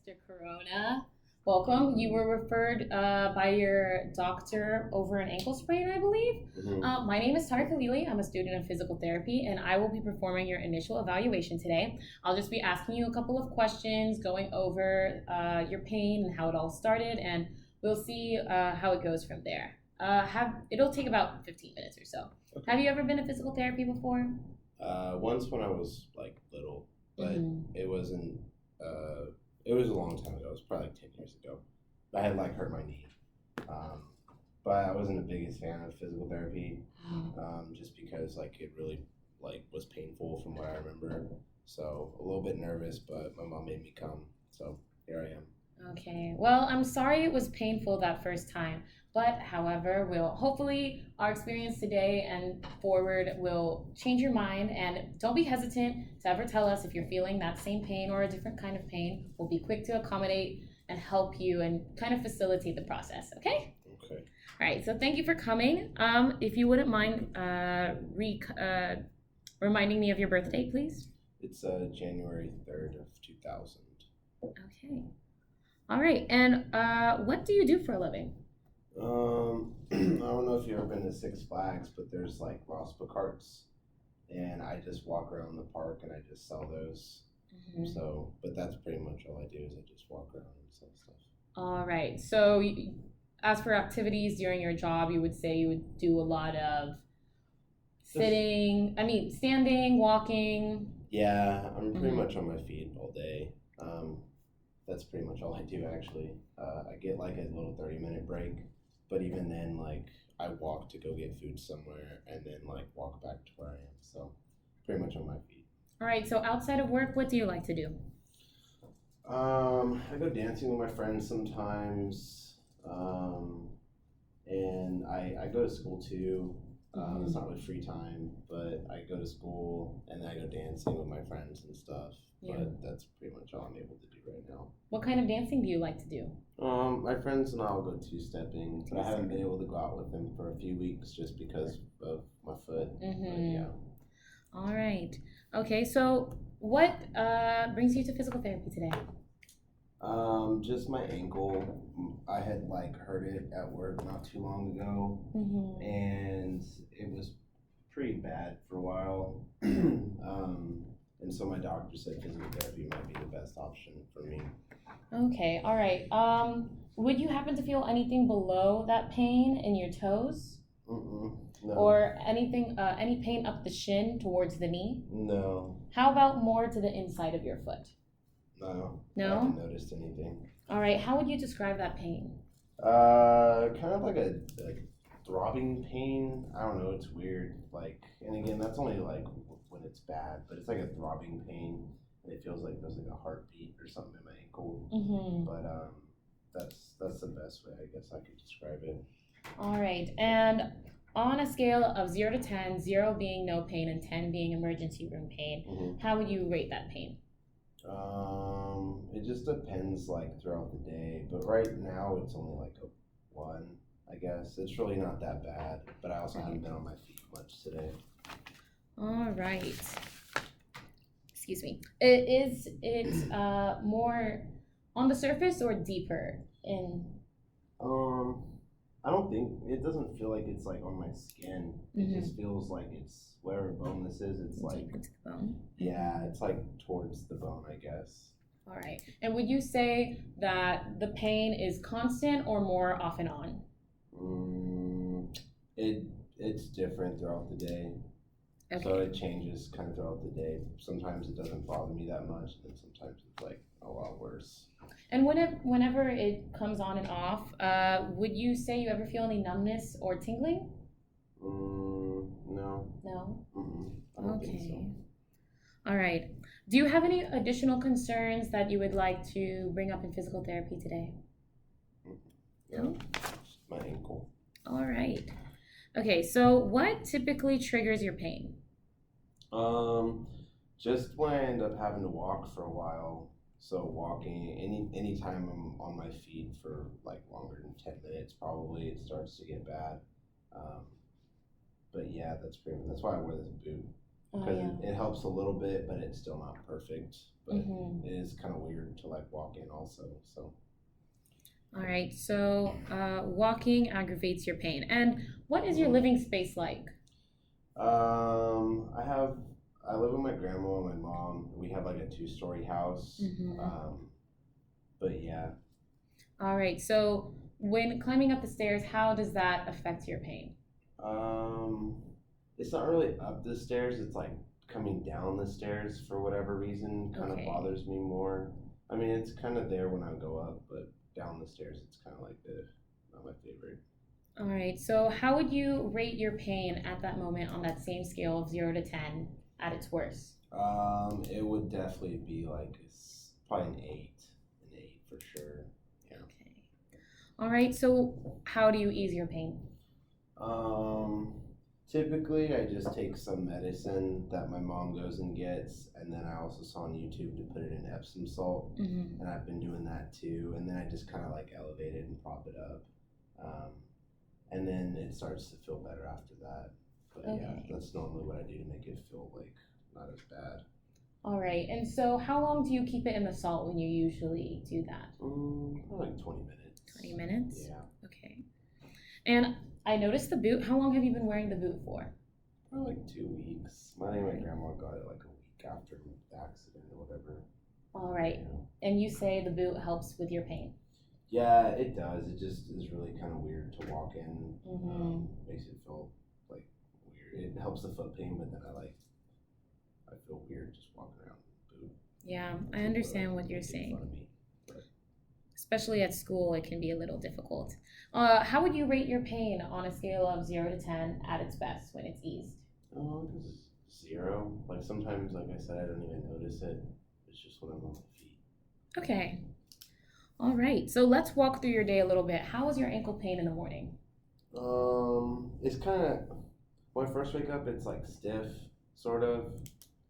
Mr. Corona. Welcome. You were referred by your doctor over an ankle sprain, I believe. My name is Khalili. I'm a student of physical therapy, and I will be performing your initial evaluation today. I'll just be asking you a couple of questions, going over your pain and how it all started, and we'll see how it goes from there. It'll take about 15 minutes or so. Okay. Have you ever been to physical therapy before? Once when I was like little, but Mhm. it wasn't. It was a long time ago. It was probably like 10 years ago. I had like hurt my knee, but I wasn't the biggest fan of physical therapy, just because like it really like was painful from what I remember. So a little bit nervous, but my mom made me come. So here I am. Okay. Well, I'm sorry it was painful that first time, but however, we'll hopefully our experience today and forward will change your mind and don't be hesitant to ever tell us if you're feeling that same pain or a different kind of pain. We'll be quick to accommodate and help you and kind of facilitate the process, okay? Okay. All right. So thank you for coming. If you wouldn't mind reminding me of your birthday, please. It's January 3rd of 2000. Okay. All right. And what do you do for a living? I don't know if you've ever been to Six Flags, but there's like Rospa carts, and I just walk around the park and I just sell those. Mhm. So, but that's pretty much all I do is I just walk around and sell stuff. All right. So, as for activities during your job, you would say you would do a lot of standing, walking. Yeah, I'm pretty Mhm. much on my feet all day. That's pretty much all I do actually. I get like a little 30-minute break, but even then, like I walk to go get food somewhere and then like walk back to where I am. So, pretty much on my feet. All right. So, outside of work, what do you like to do? I go dancing with my friends sometimes, and I go to school too. It's not really free time, but I go to school and then I go dancing with my friends and stuff. Yeah. But that's pretty much all I'm able to do right now. What kind of dancing do you like to do? My friends and I will go two-stepping, but I haven't been able to go out with them for a few weeks just because of my foot. But yeah. All right. Okay. So, what brings you to physical therapy today? Just my ankle. I had like hurt it at work not too long ago, and it was pretty bad for a while. And so my doctor said physical therapy might be the best option for me. Okay. All right. Would you happen to feel anything below that pain in your toes? No. Or anything, any pain up the shin towards the knee? No. How about more to the inside of your foot? No. No? I haven't noticed anything. All right. How would you describe that pain? Kind of like a throbbing pain. I don't know. It's weird. Like, and again, that's only like when it's bad, but it's like a throbbing pain, and it feels like there's like a heartbeat or something in my ankle. But that's the best way I guess I could describe it. All right. And on a scale of 0 to 10, 0 being no pain and 10 being emergency room pain, how would you rate that pain? It just depends like throughout the day, but right now it's only like a 1, I guess. It's really not that bad, but I also haven't been on my feet much today. All right. Excuse me. Is it more on the surface or deeper in? I don't think it doesn't feel like it's like on my skin. It just feels like it's wherever bone this is. It's like deeper to the bone. Yeah, it's like towards the bone, I guess. All right. And would you say that the pain is constant or more off and on? It's different throughout the day. Okay. So it changes kind of throughout the day. Sometimes it doesn't bother me that much, and sometimes it's like a lot worse. And whenever it comes on and off, would you say you ever feel any numbness or tingling? No. No? I don't think so. Okay. All right. Do you have any additional concerns that you would like to bring up in physical therapy today? No, just my ankle. All right. Okay, so what typically triggers your pain? Just when I end up having to walk for a while. So walking, anytime I'm on my feet for like longer than 10 minutes, probably it starts to get bad. But yeah, that's why I wear this boot. Oh because yeah. it helps a little bit, but it's still not perfect. But Mm-hmm. it is kind of weird to like walk in also. So All right. So walking aggravates your pain. And what is your mhm. living space like? I have I live with my grandma and my mom. We have like a two-story house. Mm-hmm. But yeah, All right. So when climbing up the stairs, how does that affect your pain? um, it's not really up the stairs. It's like coming down the stairs for whatever reason kind of Okay. bothers me more. I mean, it's kind of there when I go up, but down the stairs, it's kind of like the not my favorite. All right. So how would you rate your pain at that moment on that same scale of 0 to 10 at its worst? It would definitely be like probably an eight for sure. Yeah. Okay. All right. So how do you ease your pain? Um, Typically, I just take some medicine that my mom goes and gets, and then I also saw on YouTube to put it in Epsom salt, Mm-hmm. and I've been doing that too. And then I just kind of like elevate it and prop it up, um, and then it starts to feel better after that. But yeah, Okay. that's normally what I do to make it feel like not as bad. All right. And so how long do you keep it in the salt when you usually do that? Probably like 20 minutes. 20 minutes? Yeah, Okay. And I noticed the boot. How long have you been wearing the boot for? probably like 2 weeks. My think my grandma got it like a week after the accident or whatever. All right. Yeah. And you say the boot helps with your pain. Yeah, it does. It just is really kind of weird to walk in. Mm-hmm. Makes it feel like weird. It helps the foot pain, but then I feel weird just walking around in the boot. Yeah, I People are understand like what you're making fun saying. of me. But Especially at school, it can be a little difficult. How would you rate your pain on a scale of 0 to 10 at its best when it's eased? just zero. Like sometimes, like I said, I don't even notice it. It's just when I'm on my feet. Okay. All right. So let's walk through your day a little bit. How was your ankle pain in the morning? It's kind of when I first wake up, it's like stiff, sort of.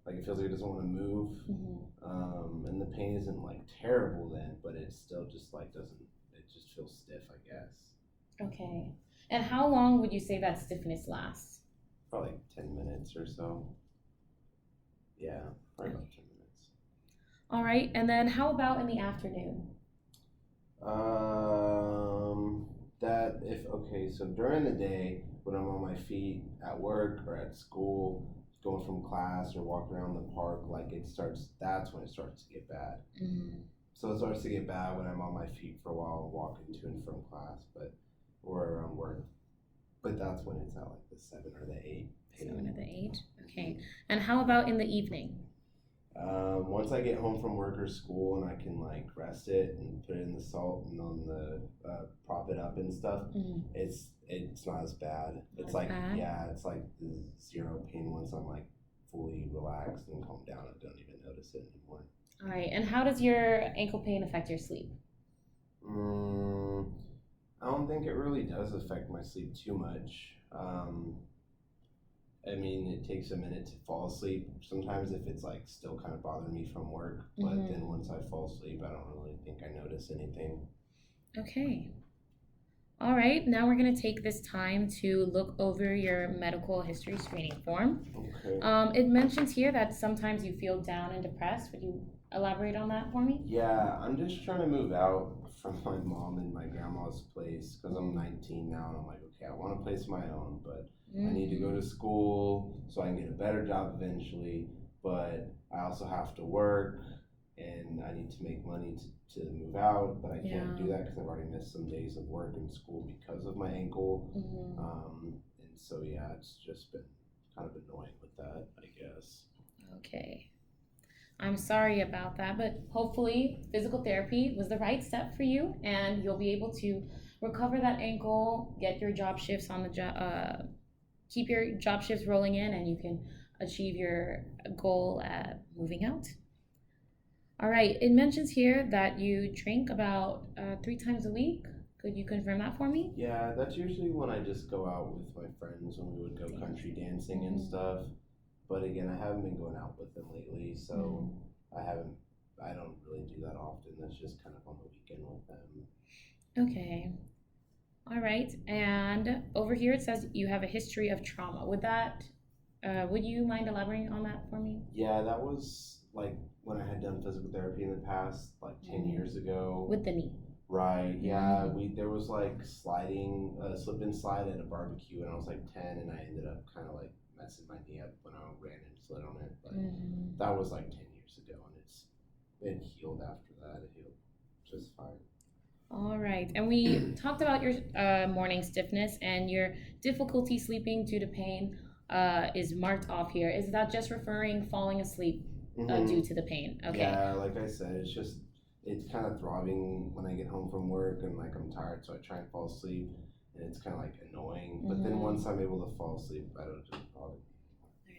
Like it feels like it doesn't want to move. Mm-hmm. And the pain isn't like terrible then, but it still just like doesn't. It just feels stiff, I guess. Okay. And how long would you say that stiffness lasts? Probably like 10 minutes or so. Yeah, probably about 10 minutes. All right. And then how about in the afternoon? Um, that if okay, so during the day when I'm on my feet at work or at school, going from class or walking around the park, like it starts. That's when it starts to get bad. Mm-hmm. So it starts to get bad when I'm on my feet for a while, walking to and from class, or around work. But that's when it's at like the 7 or the 8 pain. 7 or the 8. Okay. And how about in the evening? Once I get home from work or school and I can like rest it and put it in the salt and on the prop it up and stuff, Mm-hmm. it's not as bad. Not It's as like bad? yeah, it's like the zero pain once I'm like fully relaxed and calmed down. I don't even notice it anymore. All right. And how does your ankle pain affect your sleep? Mm, I don't think it really does affect my sleep too much. I mean, it takes a minute to fall asleep sometimes if it's like still kind of bothering me from work. But Mm-hmm. then once I fall asleep, I don't really think I notice anything. Okay. All right. Now we're going to take this time to look over your medical history screening form. Okay. It mentions here that sometimes you feel down and depressed. Would you elaborate on that for me? Yeah, I'm just trying to move out from my mom and my grandma's place because I'm 19 now and I'm like, okay, I want a place of my own, but I need to go to school so I can get a better job eventually, but I also have to work and I need to make money to move out, but I can't do that because I've already missed some days of work and school because of my ankle. Mm-hmm. And so, yeah, it's just been kind of annoying with that, I guess. Okay. I'm sorry about that, but hopefully physical therapy was the right step for you and you'll be able to recover that ankle, get your job shifts on the job, keep your job shifts rolling in, and you can achieve your goal at moving out. All right, it mentions here that you drink about 3 times a week. Could you confirm that for me? Yeah, that's usually when I just go out with my friends when we would go country dancing and stuff. But again, I haven't been going out with them lately, so I don't really do that often. That's just kind of on the weekend with them. Okay. All right. And over here it says you have a history of trauma. Would that Would you mind elaborating on that for me? Yeah, that was like when I had done physical therapy in the past, like 10 years ago. With the knee. Right. Yeah. There was like sliding, slip and slide at a barbecue when I was like 10, and I ended up kind of like messing my knee up when I ran and slid on it. But that was like 10 years ago, and it healed after that. It healed just fine. All right. And we talked about your morning stiffness and your difficulty sleeping due to pain is marked off here. Is that just referring falling asleep due to the pain? Okay. Yeah, like I said, it's kind of throbbing when I get home from work and like I'm tired, so I try and fall asleep, and it's kind of like annoying. But then once I'm able to fall asleep, I don't just bother. All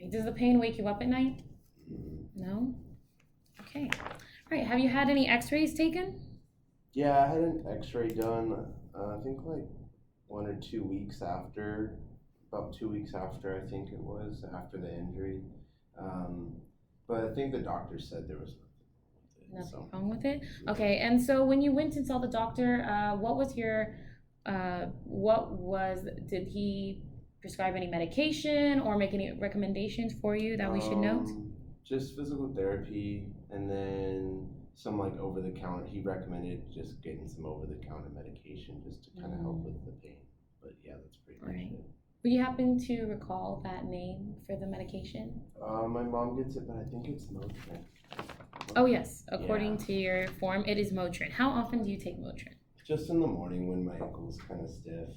right. Does the pain wake you up at night? No? Okay. All right. Have you had any x-rays taken? Yeah, I had an x-ray done, I think like 1 or 2 weeks after, about 2 weeks after, I think it was, after the injury. But I think the doctor said there was nothing wrong with it. Okay, and so when you went and saw the doctor, did he prescribe any medication or make any recommendations for you that we should note? Just physical therapy, and then some like over the counter. He recommended just getting some over the counter medication just to kind of help with the pain. But yeah, that's pretty much it. Would you happen to recall that name for the medication? My mom gets it, but I think it's Motrin. Oh yes, according to your form, it is Motrin. How often do you take Motrin? Just in the morning when my ankle's kind of stiff.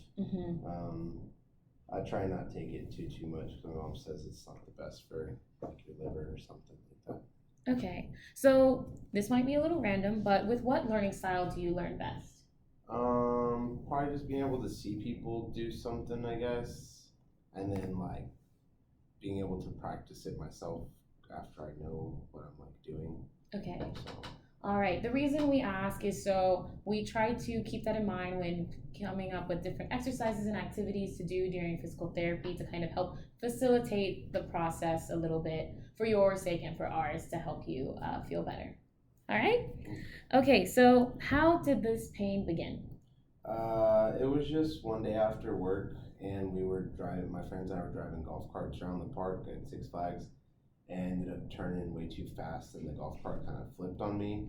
I try not to take it too much because my mom says it's not the best for like your liver or something like that. Okay, so this might be a little random, but with what learning style do you learn best? Probably just being able to see people do something, I guess, and then like being able to practice it myself after I know what I'm like doing. Okay. All right. The reason we ask is so we try to keep that in mind when coming up with different exercises and activities to do during physical therapy to kind of help facilitate the process a little bit for your sake and for ours to help you feel better. All right? Okay. So how did this pain begin? It was just one day after work, and my friends and I were driving golf carts around the park at Six Flags, and ended up turning way too fast, and the golf cart kind of flipped on me.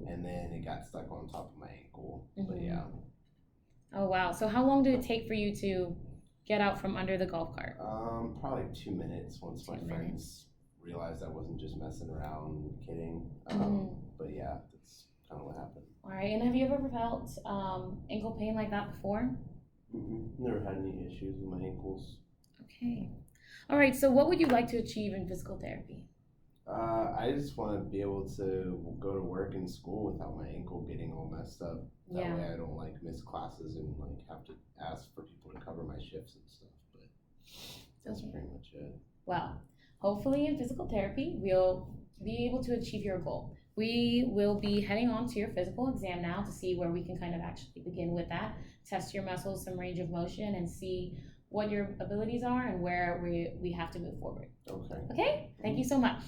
And then it got stuck on top of my ankle. But yeah. Oh wow. So how long did it take for you to get out from under the golf cart? Probably 2 minutes once my friends realized I wasn't just messing around kidding. But yeah, that's kind of what happened. All right. And have you ever felt ankle pain like that before? Never had any issues with my ankles. Okay. All right, so what would you like to achieve in physical therapy? I just want to be able to go to work and school without my ankle getting all messed up. That way I don't like miss classes and like have to ask for people to cover my shifts and stuff. But that's pretty much it. Well, hopefully in physical therapy, we'll be able to achieve your goal. We will be heading on to your physical exam now to see where we can kind of actually begin with that, test your muscles, some range of motion, and see what your abilities are and where we have to move forward. Okay. Okay? Thank you so much.